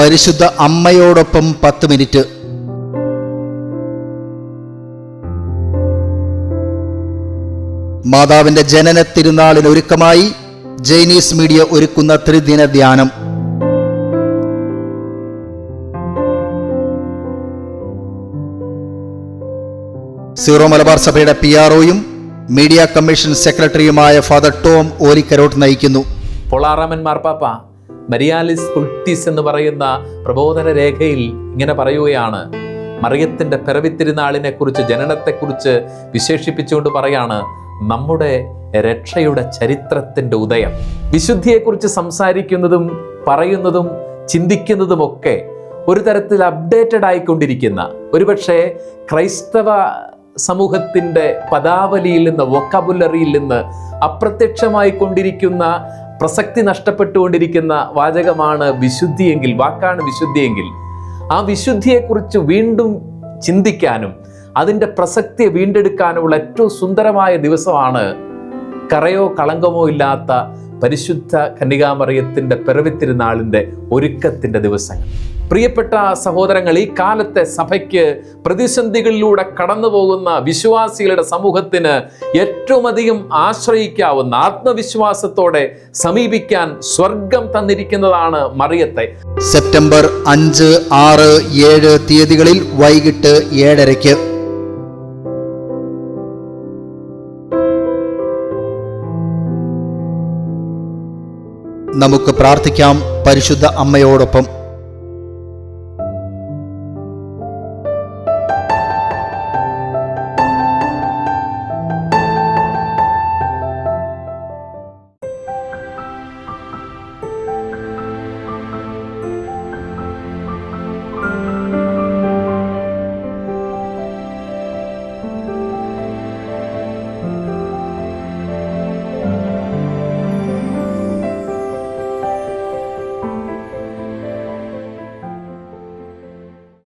പരിശുദ്ധ അമ്മയോടൊപ്പം 10 മിനിറ്റ്. മാതാവിന്റെ ജനന തിരുനാളിന് ഒരുക്കമായി ജൈനീസ് മീഡിയ ഒരുക്കുന്ന ത്രിദിന ധ്യാനം. സീറോ മലബാർ സഭയുടെ PROയും മീഡിയ കമ്മീഷൻ സെക്രട്ടറിയുമായ ഫാദർ ടോം ഓലിക്കരോട്ട് നയിക്കുന്നു. പൊളാറാമൻ മാർപ്പാപ്പ മരിയാലിസ് കുൾട്ടിസ് എന്ന് പറയുന്ന പ്രബോധന രേഖയിൽ ഇങ്ങനെ പറയുകയാണ്, മറിയത്തിന്റെ പിറവിത്തിരുനാളിനെ കുറിച്ച്, ജനനത്തെക്കുറിച്ച് വിശേഷിപ്പിച്ചുകൊണ്ട് പറയാണ്, നമ്മുടെ രക്ഷയുടെ ചരിത്രത്തിന്റെ ഉദയം. വിശുദ്ധിയെക്കുറിച്ച് സംസാരിക്കുന്നതും പറയുന്നതും ചിന്തിക്കുന്നതുമൊക്കെ ഒരു തരത്തിൽ അപ്ഡേറ്റഡ് ആയിക്കൊണ്ടിരിക്കുന്ന, ഒരുപക്ഷെ ക്രൈസ്തവ സമൂഹത്തിൻ്റെ പദാവലിയിൽ നിന്ന്, വൊക്കാബുലറിയിൽ നിന്ന് അപ്രത്യക്ഷമായി കൊണ്ടിരിക്കുന്ന, പ്രസക്തി നഷ്ടപ്പെട്ടുകൊണ്ടിരിക്കുന്ന വാചകമാണ് വിശുദ്ധിയെങ്കിൽ, വാക്കാണ് വിശുദ്ധിയെങ്കിൽ, ആ വിശുദ്ധിയെക്കുറിച്ച് വീണ്ടും ചിന്തിക്കാനും അതിൻ്റെ പ്രസക്തിയെ വീണ്ടെടുക്കാനുമുള്ള ഏറ്റവും സുന്ദരമായ ദിവസമാണ് കറയോ കളങ്കമോ ഇല്ലാത്ത പരിശുദ്ധ കന്യകാമറിയത്തിൻ്റെ പിറവിത്തിരുനാളിൻ്റെ ഒരുക്കത്തിൻ്റെ ദിവസങ്ങൾ. പ്രിയപ്പെട്ട സഹോദരങ്ങൾ, ഈ കാലത്തെ സഭയ്ക്ക് പ്രതിസന്ധികളിലൂടെ കടന്നു പോകുന്ന വിശ്വാസികളുടെ സമൂഹത്തിന് ഏറ്റവും അധികം ആശ്രയിക്കാവുന്ന, ആത്മവിശ്വാസത്തോടെ സമീപിക്കാൻ സ്വർഗം തന്നിരിക്കുന്നതാണ് മറിയത്തെ. സെപ്റ്റംബർ 5, 6, 7 തീയതികളിൽ വൈകിട്ട് 7:30. നമുക്ക് പ്രാർത്ഥിക്കാം പരിശുദ്ധ അമ്മയോടൊപ്പം.